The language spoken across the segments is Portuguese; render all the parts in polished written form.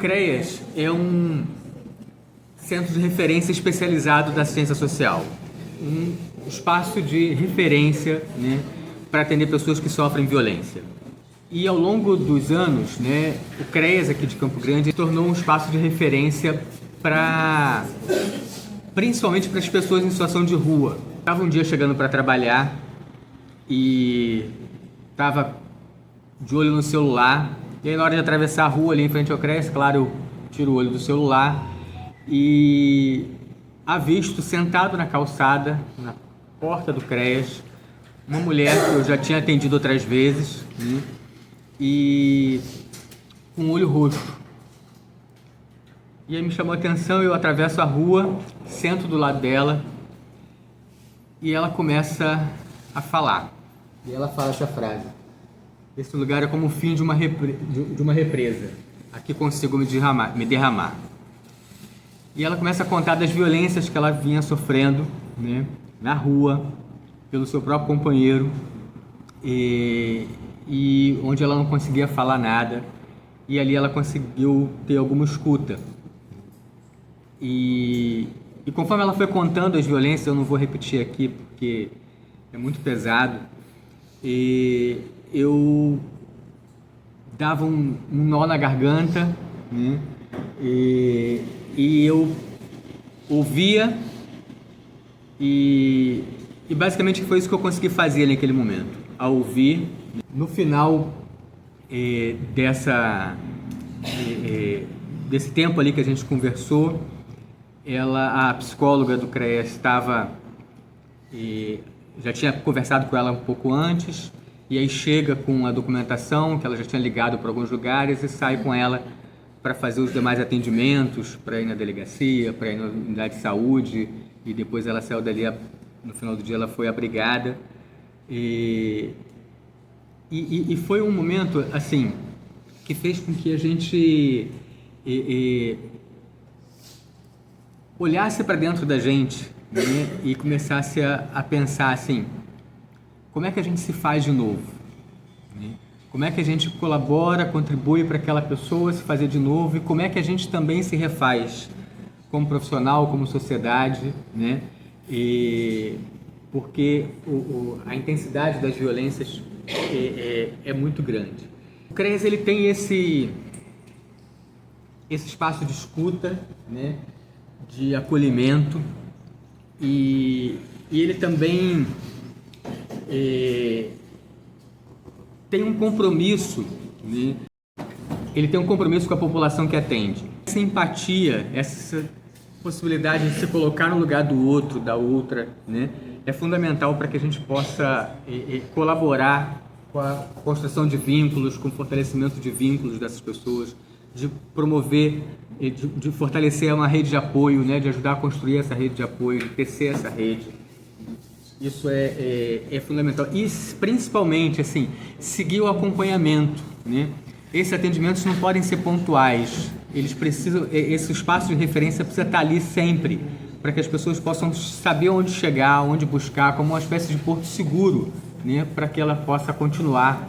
CREAS é um centro de referência especializado da ciência social, um espaço de referência, né, para atender pessoas que sofrem violência. E ao longo dos anos, né, o CREAS aqui de Campo Grande se tornou um espaço de referência principalmente para as pessoas em situação de rua. Estava um dia chegando para trabalhar e estava de olho no celular, e aí na hora de atravessar a rua ali em frente ao CREAS, claro, eu tiro o olho do celular e avisto sentado na calçada, na porta do CREAS, uma mulher que eu já tinha atendido outras vezes, né, e com um olho roxo. E aí me chamou a atenção, eu atravesso a rua, sento do lado dela e ela começa a falar. E ela fala essa frase: esse lugar é como o fim de uma represa. Aqui consigo me derramar. E ela começa a contar das violências que ela vinha sofrendo, né, na rua, pelo seu próprio companheiro, e onde ela não conseguia falar nada. E ali ela conseguiu ter alguma escuta. E conforme ela foi contando as violências, eu não vou repetir aqui porque é muito pesado, eu dava um nó na garganta, né? E eu ouvia e basicamente foi isso que eu consegui fazer naquele momento, a ouvir. No final desse tempo ali que a gente conversou, a psicóloga do CREAS já tinha conversado com ela um pouco antes, e aí chega com a documentação que ela já tinha ligado para alguns lugares e sai com ela para fazer os demais atendimentos, para ir na delegacia, para ir na unidade de saúde, e depois ela saiu dali, no final do dia ela foi abrigada. E foi um momento assim que fez com que a gente olhasse para dentro da gente, né, e começasse a pensar assim: como é que a gente se faz de novo? Né? Como é que a gente colabora, contribui para aquela pessoa se fazer de novo? E como é que a gente também se refaz como profissional, como sociedade, né? Porque a intensidade das violências é muito grande. O CREAS ele tem esse espaço de escuta, né, de acolhimento, e ele também tem um compromisso, né? Ele tem um compromisso com a população que atende. Essa empatia, essa possibilidade de se colocar no lugar do outro, da outra, né, é fundamental para que a gente possa colaborar com a construção de vínculos, com o fortalecimento de vínculos dessas pessoas, de promover, de fortalecer uma rede de apoio, né, de ajudar a construir essa rede de apoio, de tecer essa rede. Isso é fundamental. E principalmente, assim, seguir o acompanhamento, né? Esses atendimentos não podem ser pontuais. Eles precisam, esse espaço de referência precisa estar ali sempre, para que as pessoas possam saber onde chegar, onde buscar, como uma espécie de porto seguro, né, para que ela possa continuar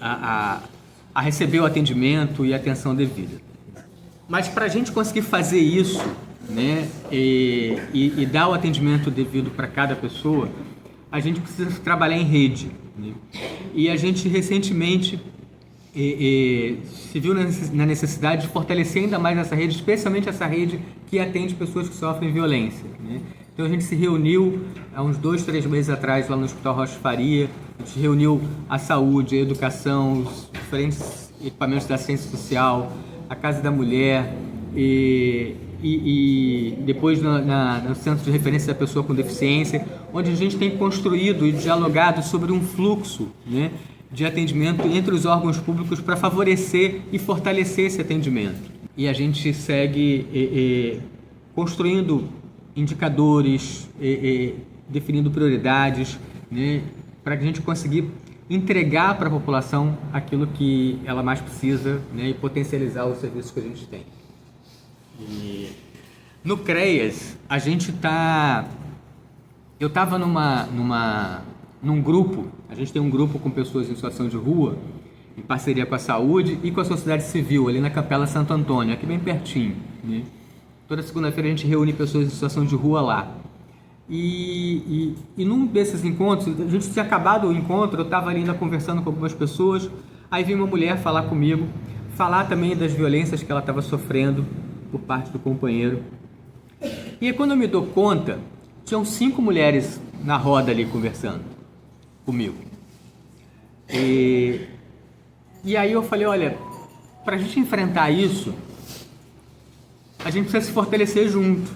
a receber o atendimento e a atenção devida. Mas para a gente conseguir fazer isso, né, e dar o atendimento devido para cada pessoa, a gente precisa trabalhar em rede, né? E a gente recentemente se viu na necessidade de fortalecer ainda mais essa rede, especialmente essa rede que atende pessoas que sofrem violência, né? Então a gente se reuniu há uns 2, 3 meses atrás lá no Hospital Rocha Faria. A gente reuniu a saúde, a educação, os diferentes equipamentos da ciência social, a Casa da Mulher e depois no Centro de Referência da Pessoa com Deficiência, onde a gente tem construído e dialogado sobre um fluxo, né, de atendimento entre os órgãos públicos para favorecer e fortalecer esse atendimento. E a gente segue construindo indicadores, definindo prioridades, né, para que a gente conseguir entregar para a população aquilo que ela mais precisa, né, e potencializar os serviços que a gente tem. E no CREAS, a gente eu estava num grupo, a gente tem um grupo com pessoas em situação de rua, em parceria com a saúde e com a sociedade civil, ali na Capela Santo Antônio, aqui bem pertinho, né? Toda segunda-feira a gente reúne pessoas em situação de rua lá. E num desses encontros, a gente tinha acabado o encontro, eu estava ainda conversando com algumas pessoas, aí veio uma mulher falar comigo, falar também das violências que ela estava sofrendo por parte do companheiro. E aí, quando eu me dou conta, tinham 5 mulheres na roda ali conversando comigo. E aí eu falei, olha, para a gente enfrentar isso, a gente precisa se fortalecer junto.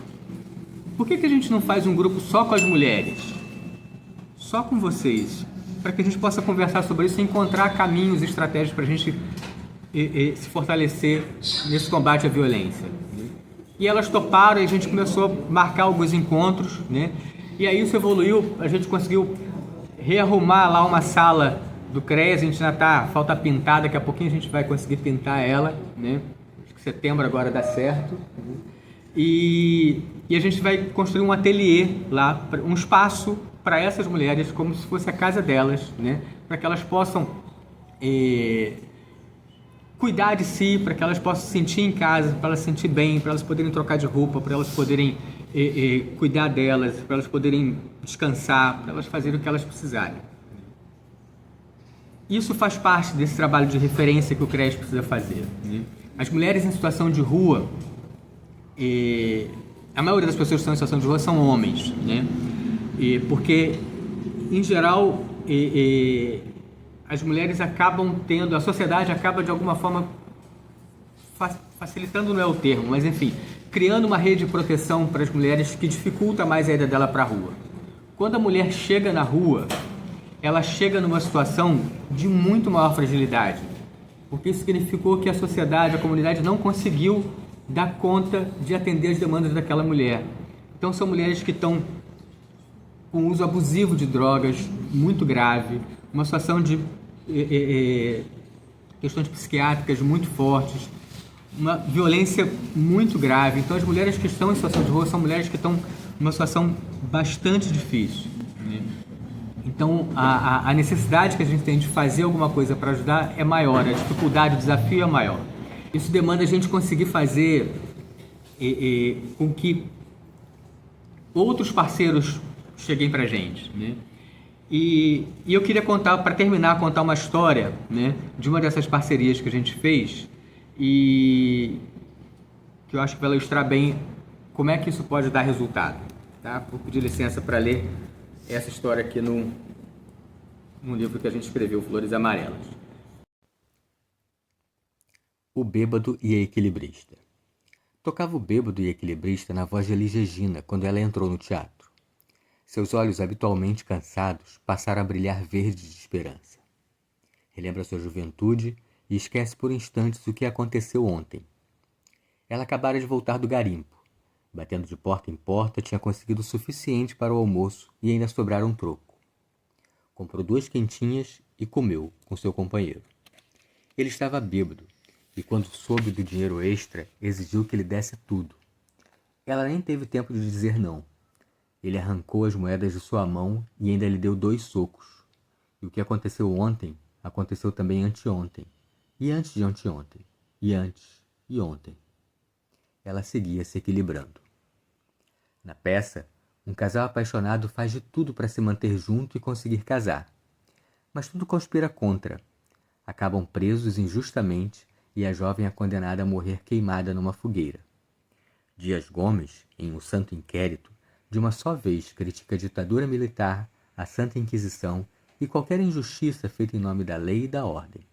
Por que a gente não faz um grupo só com as mulheres? Só com vocês? Para que a gente possa conversar sobre isso e encontrar caminhos e estratégias para a gente se fortalecer nesse combate à violência. E elas toparam e a gente começou a marcar alguns encontros, né? E aí isso evoluiu, a gente conseguiu rearrumar lá uma sala do CREAS, a gente ainda tá, falta pintar, daqui a pouquinho a gente vai conseguir pintar ela, né? Acho que setembro agora dá certo. E a gente vai construir um ateliê lá, um espaço para essas mulheres, como se fosse a casa delas, né? Para que elas possam cuidar de si, para que elas possam se sentir em casa, para elas se sentir bem, para elas poderem trocar de roupa, para elas poderem cuidar delas, para elas poderem descansar, para elas fazerem o que elas precisarem. Isso faz parte desse trabalho de referência que o CREAS precisa fazer, né? As mulheres em situação de rua, a maioria das pessoas que estão em situação de rua são homens, né? Porque, em geral, as mulheres acabam tendo, a sociedade acaba de alguma forma facilitando, não é o termo, mas enfim, criando uma rede de proteção para as mulheres que dificulta mais a ida dela para a rua. Quando a mulher chega na rua, ela chega numa situação de muito maior fragilidade, porque isso significou que a sociedade, a comunidade não conseguiu dar conta de atender as demandas daquela mulher. Então são mulheres que estão com uso abusivo de drogas muito grave, uma situação de questões psiquiátricas muito fortes, uma violência muito grave. Então as mulheres que estão em situação de rua são mulheres que estão numa situação bastante difícil, né? Então a necessidade que a gente tem de fazer alguma coisa para ajudar é maior, a dificuldade, o desafio é maior. Isso demanda a gente conseguir fazer com que outros parceiros cheguem para a gente, né? E eu queria contar, para terminar, contar uma história, né, de uma dessas parcerias que a gente fez e que eu acho que vai ilustrar bem como é que isso pode dar resultado, tá? Vou pedir licença para ler essa história aqui num livro que a gente escreveu, Flores Amarelas. O Bêbado e a Equilibrista. Tocava o bêbado e equilibrista na voz de Elis Regina quando ela entrou no teatro. Seus olhos, habitualmente cansados, passaram a brilhar verdes de esperança. Relembra sua juventude e esquece por instantes o que aconteceu ontem. Ela acabara de voltar do garimpo. Batendo de porta em porta, tinha conseguido o suficiente para o almoço e ainda sobrara um troco. Comprou 2 quentinhas e comeu com seu companheiro. Ele estava bêbado e, quando soube do dinheiro extra, exigiu que lhe desse tudo. Ela nem teve tempo de dizer não. Ele arrancou as moedas de sua mão e ainda lhe deu 2 socos. E o que aconteceu ontem, aconteceu também anteontem, e antes de anteontem, e antes e ontem. Ela seguia se equilibrando. Na peça, um casal apaixonado faz de tudo para se manter junto e conseguir casar. Mas tudo conspira contra. Acabam presos injustamente e a jovem é condenada a morrer queimada numa fogueira. Dias Gomes, em O Santo Inquérito, de uma só vez critica a ditadura militar, a Santa Inquisição e qualquer injustiça feita em nome da lei e da ordem.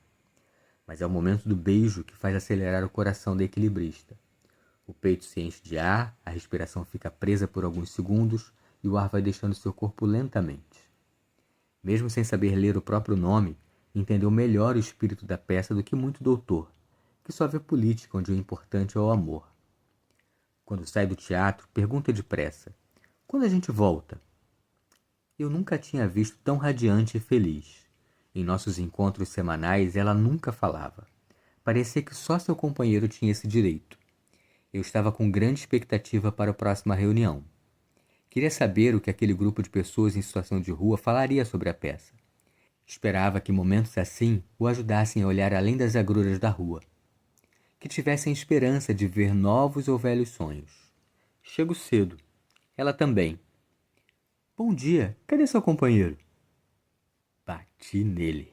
Mas é o momento do beijo que faz acelerar o coração da equilibrista. O peito se enche de ar, a respiração fica presa por alguns segundos e o ar vai deixando seu corpo lentamente. Mesmo sem saber ler o próprio nome, entendeu melhor o espírito da peça do que muito doutor, que só vê política onde o importante é o amor. Quando sai do teatro, pergunta depressa: quando a gente volta? Eu nunca a tinha visto tão radiante e feliz. Em nossos encontros semanais, ela nunca falava. Parecia que só seu companheiro tinha esse direito. Eu estava com grande expectativa para a próxima reunião. Queria saber o que aquele grupo de pessoas em situação de rua falaria sobre a peça. Esperava que momentos assim o ajudassem a olhar além das agruras da rua, que tivessem esperança de ver novos ou velhos sonhos. Chego cedo. Ela também. Bom dia, cadê seu companheiro? Bati nele.